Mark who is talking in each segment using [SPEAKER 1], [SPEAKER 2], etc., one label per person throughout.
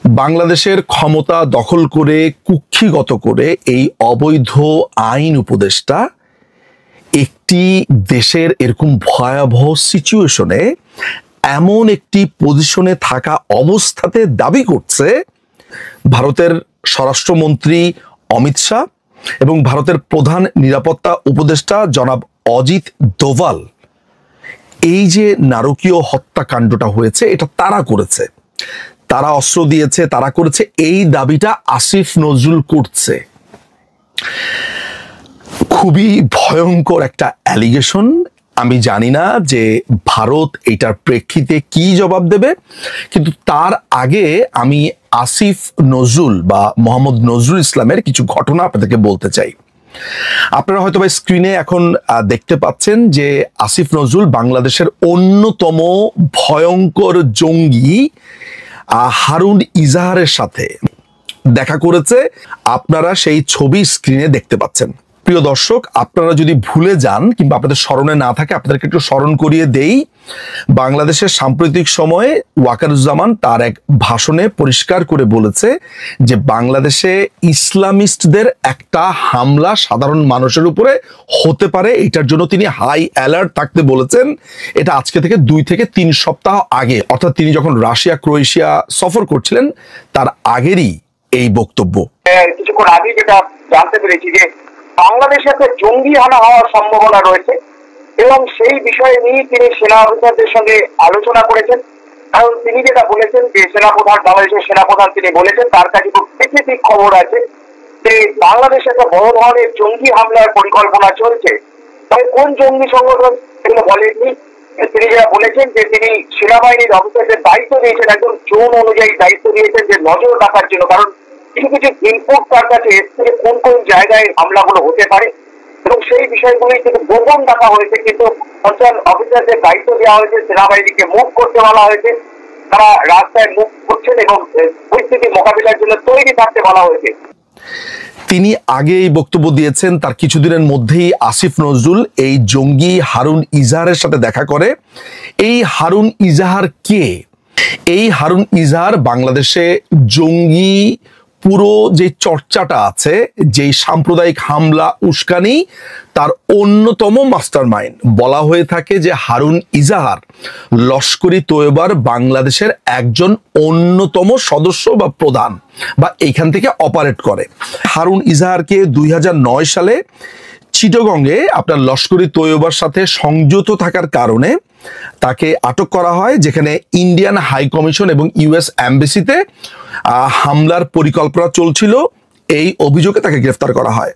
[SPEAKER 1] বাংলাদেশের ক্ষমতা দখল করে কুক্ষিগত করে এই অবৈধ আইন উপদেষ্টা একটি দেশের এরকম ভয়াবহ সিচুয়েশনে এমন একটি পজিশনে থাকা অবস্থাতে দাবি করছে ভারতের স্বরাষ্ট্রমন্ত্রী অমিত শাহ এবং ভারতের প্রধান নিরাপত্তা উপদেষ্টা জনাব অজিত দোভাল। এই যে নারকীয় হত্যাকাণ্ডটা হয়েছে এটা তারা করেছে, তারা অস্ত্র দিয়েছে, তারা করেছে, এই দাবিটা আসিফ নজরুল করছে। খুবই ভয়ঙ্কর একটা অ্যালিগেশন। আমি জানি না যে ভারত এটার প্রেক্ষিতে কি জবাব দেবে, কিন্তু তার আগে আমি আসিফ নজরুল বা মোহাম্মদ নজরুল ইসলামের কিছু ঘটনা আপনাদেরকে বলতে চাই। আপনারা হয়তো বা স্ক্রিনে এখন দেখতে পাচ্ছেন যে আসিফ নজরুল বাংলাদেশের অন্যতম ভয়ঙ্কর জঙ্গি হারুন ইজাহারের সাথে দেখা করেছে। আপনারা সেই ছবি স্ক্রিনে দেখতে পাচ্ছেন। প্রিয় দর্শক, আপনারা যদি ভুলে যান কিংবা আপনাদের স্মরণে না থাকে, আপনাদেরকে একটু স্মরণ করিয়ে দেই। বাংলাদেশের সাম্প্রতিক সময়ে ওয়াকারুজ্জামান তার এক ভাষণে পরিষ্কার করে বলেছে যে বাংলাদেশে ইসলামিস্টদের একটা হামলা সাধারণ মানুষের উপরে হতে পারে, এটার জন্য তিনি হাই অ্যালার্ট থাকতে বলেছেন। এটা আজকে থেকে 2 থেকে 3 সপ্তাহ আগে, অর্থাৎ তিনি যখন রাশিয়া ক্রোয়েশিয়া সফর করছিলেন তার আগেরই এই বক্তব্য।
[SPEAKER 2] কিছুক্ষণ আগে যেটা জানতে পেরেছি যে বাংলাদেশে একটা জঙ্গি হানা হওয়ার সম্ভাবনা রয়েছে এবং সেই বিষয়ে নিয়ে তিনি সেনা অফিসারদের সঙ্গে আলোচনা করেছেন। কারণ তিনি যেটা বলেছেন যে সেনাপ্রধান, বাংলাদেশের সেনাপ্রধান তিনি বলেছেন তার কাছে খুব স্পেসিফিক খবর আছে যে বাংলাদেশে একটা বড় ধরনের জঙ্গি হামলার পরিকল্পনা চলছে। তবে কোন জঙ্গি সংগঠন সেগুলো বলেননি। তিনি যেটা বলেছেন যে তিনি সেনাবাহিনীর অফিসারদের দায়িত্ব দিয়েছেন, একদম জোন অনুযায়ী দায়িত্ব দিয়েছেন যে নজর রাখার জন্য। কারণ কিছু কিছু ইনপুট তার কাছে এসছে কোন কোন জায়গায় হামলাগুলো হতে পারে এবং সেই বিষয়গুলি কিন্তু গোপন রাখা হয়েছে। কিন্তু কনসার্ন অফিসারদের দায়িত্ব দেওয়া হয়েছে, সেনাবাহিনীকে মুভ করতে বলা হয়েছে, তারা রাস্তায় মুভ করছেন এবং পরিস্থিতি মোকাবিলার জন্য তৈরি থাকতে বলা হয়েছে।
[SPEAKER 1] তিনি আগে এই বক্তব্য দিয়েছেন, তার কিছুদিনের মধ্যেই আসিফ নজরুল এই জঙ্গি হারুন ইজাহারের সাথে দেখা করে। এই হারুন ইজাহার কে? এই হারুন ইজাহার বাংলাদেশে জঙ্গি পুরো যে চর্চাটা আছে, যেই সাম্প্রদায়িক হামলা উস্কানি, তার অন্যতম মাস্টার মাইন্ড। বলা হয়ে থাকে যে হারুন ইজাহার লস্করি তৈয়বার বাংলাদেশের একজন অন্যতম সদস্য বা প্রধান, বা এইখান থেকে অপারেট করে। হারুন ইজাহারকে 2009 সালে চিটাগংয়ে আপনার লস্করি তৈয়বার সাথে সংযুক্ত থাকার কারণে তাকে আটক করা হয়, যেখানে ইন্ডিয়ান হাই কমিশন এবং ইউএস এমবেসিতে হামলার পরিকল্পনা চলছিল। এই অভিযোগে তাকে গ্রেফতার করা হয়।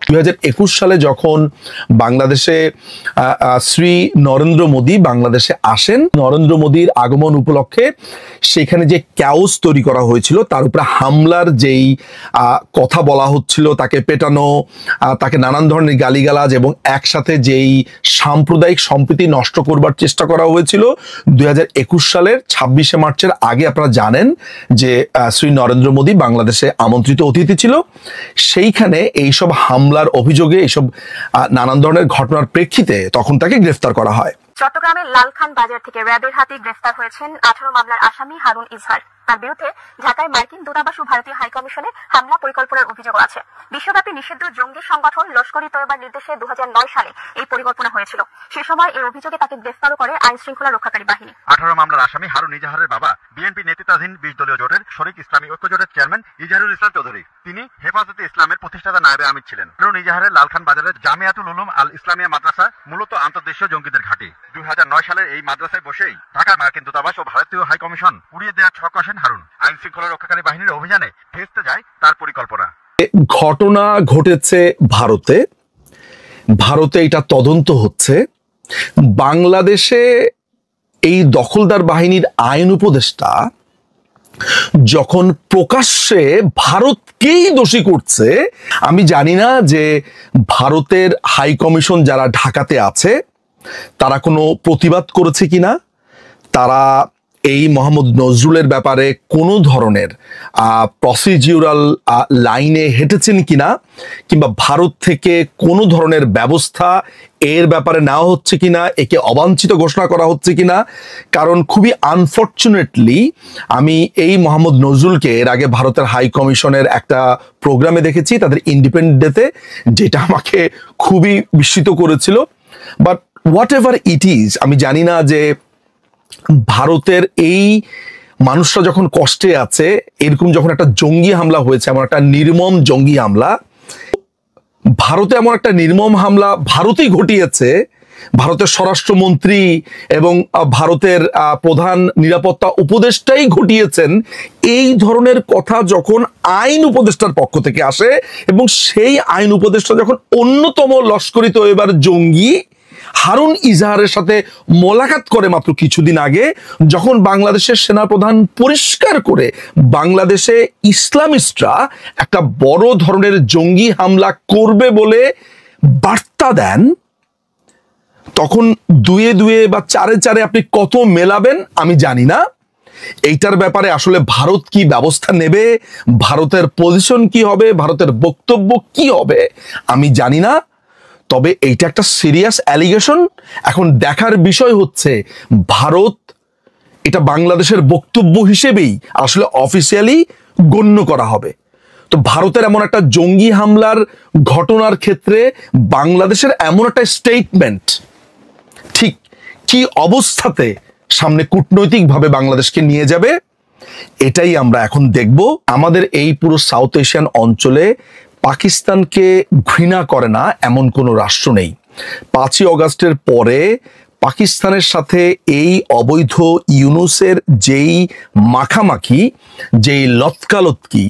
[SPEAKER 1] 2021 সালে যখন বাংলাদেশে শ্রী নরেন্দ্র মোদী বাংলাদেশে আসেন, নরেন্দ্র মোদীর আগমন উপলক্ষে সেখানে যে ক্যাওস তৈরি করা হয়েছিল, তার উপরে হামলার যেই কথা বলা হচ্ছিল, তাকে পেটানো, তাকে নানান ধরনের গালিগালাজ এবং একসাথে যেই সাম্প্রদায়িক সম্প্রীতি নষ্ট করবার চেষ্টা করা হয়েছিল, 2021 সালের 26শে মার্চের আগে আপনারা জানেন যে শ্রী নরেন্দ্র মোদী বাংলাদেশে আমন্ত্রিত অতিথি ছিল। সেইখানে এইসব হামলার অভিযোগে, এইসব নানান ধরনের ঘটনার প্রেক্ষিতে তখন তাকে গ্রেফতার করা হয়।
[SPEAKER 3] চট্টগ্রামের লালখান বাজার থেকে র্যাবের হাতে গ্রেফতার হয়েছেন 18 মামলার আসামি হারুন ইজহার। তার বিরুদ্ধে ঢাকায় মার্কিন দূতাবাস ও ভারতীয় হাইকমিশনে হামলা পরিকল্পনার অভিযোগ আছে। বিশ্বব্যাপী নিষিদ্ধ জঙ্গি সংগঠন লস্করি তৈয়বার নির্দেশে 2009 সালে এই পরিকল্পনা হয়েছিল। সে সময় এই অভিযোগে তাকে গ্রেফতারও করে আইন শৃঙ্খলা রক্ষাকারী বাহিনী।
[SPEAKER 4] 18 মামলার আসামি হারুন ইজাহারের বাবা বিএনপি নেতৃত্বাধীন 20 দলীয় জোটের শরীক ইসলামী ঐক্য জোটের চেয়ারম্যান ইজাহারুল ইসলাম চৌধুরী। তিনি হেফাজতে ইসলামের প্রতিষ্ঠাতা নায়েবে আমির ছিলেন। হারুন ইজাহারের লালখান বাজারের জামিয়াতুল উলুম আল ইসলামিয়া মাদ্রাসা মূলত আন্তর্দেশীয় জঙ্গিদের ঘাঁটি। 2009 সালের এই মাদ্রাসায় বসেই ঢাকার মার্কিন দূতাবাস ও ভারতীয় হাইকমিশন উড়িয়ে দেওয়ার ছক কষেন হারুন। আইন শৃঙ্খলা রক্ষাকারী বাহিনীর অভিযানে ভেস্তে যায় তার পরিকল্পনা।
[SPEAKER 1] ঘটনা ঘটেছে ভারতে, ভারতে এটা তদন্ত হচ্ছে। বাংলাদেশে এই দখলদার বাহিনীর আইন উপদেষ্টা যখন প্রকাশ্যে ভারতকেই দোষী করছে, আমি জানি না যে ভারতের হাই কমিশন যারা ঢাকাতে আছে তারা কোনো প্রতিবাদ করেছে কিনা, তারা এই মোহাম্মদ নজরুলের ব্যাপারে কোনো ধরনের প্রসিডিউরাল লাইনে হেঁটেছেন কিনা, কিংবা ভারত থেকে কোনো ধরনের ব্যবস্থা এর ব্যাপারে নেওয়া হচ্ছে কিনা, একে অবাঞ্ছিত ঘোষণা করা হচ্ছে কিনা। কারণ খুবই আনফর্চুনেটলি আমি এই মোহাম্মদ নজরুলকে এর আগে ভারতের হাই কমিশনের একটা প্রোগ্রামে দেখেছি, তাদের ইন্ডিপেন্ডেন্ট ডেতে, যেটা আমাকে খুবই বিস্মিত করেছিল। But what ever it is, আমি জানি না যে ভারতের এই মানুষরা যখন কষ্টে আছে, এরকম যখন একটা জঙ্গি হামলা হয়েছে, এমন একটা নির্মম জঙ্গি হামলা, ভারতে এমন একটা নির্মম হামলা ভারতেই ঘটিয়েছে, ভারতের স্বরাষ্ট্রমন্ত্রী এবং ভারতের প্রধান নিরাপত্তা উপদেষ্টাই ঘটিয়েছেন, এই ধরনের কথা যখন আইন উপদেষ্টার পক্ষ থেকে আসে, এবং সেই আইন উপদেষ্টা যখন অন্যতম লস্করি তৈয়বার জঙ্গি হারুন ইজাহারের সাথে মোলাকাত করে মাত্র কিছুদিন আগে, যখন বাংলাদেশের সেনাপ্রধান পরিষ্কার করে বাংলাদেশে ইসলামিস্টরা একটা বড় ধরনের জঙ্গি হামলা করবে বলে বার্তা দেন, তখন দুয়ে দুয়ে বা চারে চারে আপনি কত মেলাবেন আমি জানি না। এইটার ব্যাপারে আসলে ভারত কি ব্যবস্থা নেবে, ভারতের পজিশন কি হবে, ভারতের বক্তব্য কি হবে আমি জানি না। তবে এইটা একটা সিরিয়াস অ্যালিগেশন। এখন দেখার বিষয় হচ্ছে ভারত এটা বাংলাদেশের বক্তব্য হিসেবেই আসলে অফিসিয়ালি গণ্য করা হবে। তো ভারতের এমন একটা জঙ্গি হামলার ঘটনার ক্ষেত্রে বাংলাদেশের এমন একটা স্টেটমেন্ট ঠিক কি অবস্থাতে সামনে কূটনৈতিকভাবে বাংলাদেশকে নিয়ে যাবে, এটাই আমরা এখন দেখব। আমাদের এই পুরো সাউথ এশিয়ান অঞ্চলে পাকিস্তানকে ঘৃণা করে না এমন কোনো রাষ্ট্র নেই। 5ই অগাস্টের পরে পাকিস্তানের সাথে এই অবৈধ ইউনূসের যেই মাখামাখি, যেই লতকালতকি,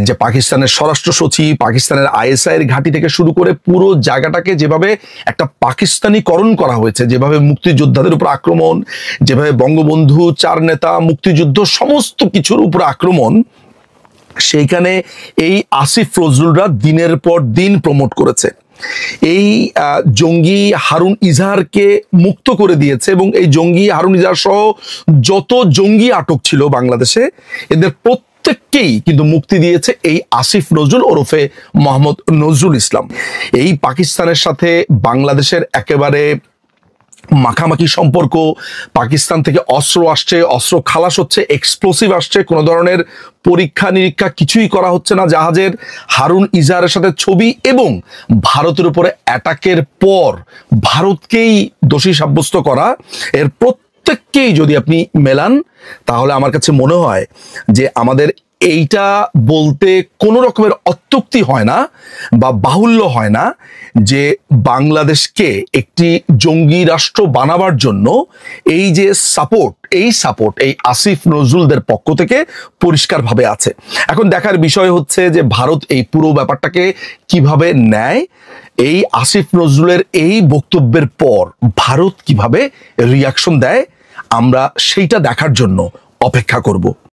[SPEAKER 1] যে পাকিস্তানের স্বরাষ্ট্র সচিব, পাকিস্তানের আইএসআই এর ঘাঁটি থেকে শুরু করে পুরো জায়গাটাকে যেভাবে একটা পাকিস্তানিকরণ করা হয়েছে, যেভাবে মুক্তিযোদ্ধাদের উপর আক্রমণ, যেভাবে বঙ্গবন্ধু, 4 নেতা, মুক্তিযুদ্ধ, সমস্ত কিছুর উপর আক্রমণ, সেইখানে এই আসিফ নজরুলরা দিনের পর দিন প্রমোট করেছে। এই জঙ্গি হারুন ইজাহারকে মুক্ত করে দিয়েছে, এবং এই জঙ্গি হারুন ইজাহার সহ যত জঙ্গি আটক ছিল বাংলাদেশে, এদের প্রত্যেককেই কিন্তু মুক্তি দিয়েছে এই আসিফ নজরুল ওরফে মোহাম্মদ নজরুল ইসলাম। এই পাকিস্তানের সাথে বাংলাদেশের একেবারে মাখামাখি সম্পর্ক, পাকিস্তান থেকে অস্ত্র আসছে, অস্ত্র খালাস হচ্ছে, এক্সপ্লোসিভ আসছে, কোনো ধরনের পরীক্ষা নিরীক্ষা কিছুই করা হচ্ছে না জাহাজের। হারুন ইজাহারের সাথে ছবি এবং ভারতের উপরে অ্যাটাকের পর ভারতকেই দোষী সাব্যস্ত করা, এর প্রত্যেককেই যদি আপনি মেলান, তাহলে আমার কাছে মনে হয় যে আমাদের এইটা বলতে কোনো রকমের অত্যুক্তি হয় না বা বাহুল্য হয় না যে বাংলাদেশকে একটি জঙ্গি রাষ্ট্র বানাবার জন্য এই যে সাপোর্ট, এই আসিফ নজরুলদের পক্ষ থেকে পরিষ্কারভাবে আছে। এখন দেখার বিষয় হচ্ছে যে ভারত এই পুরো ব্যাপারটাকে কিভাবে নেয়, এই আসিফ নজরুলের এই বক্তব্যের পর ভারত কিভাবে রিয়াকশন দেয়, আমরা সেইটা দেখার জন্য অপেক্ষা করব।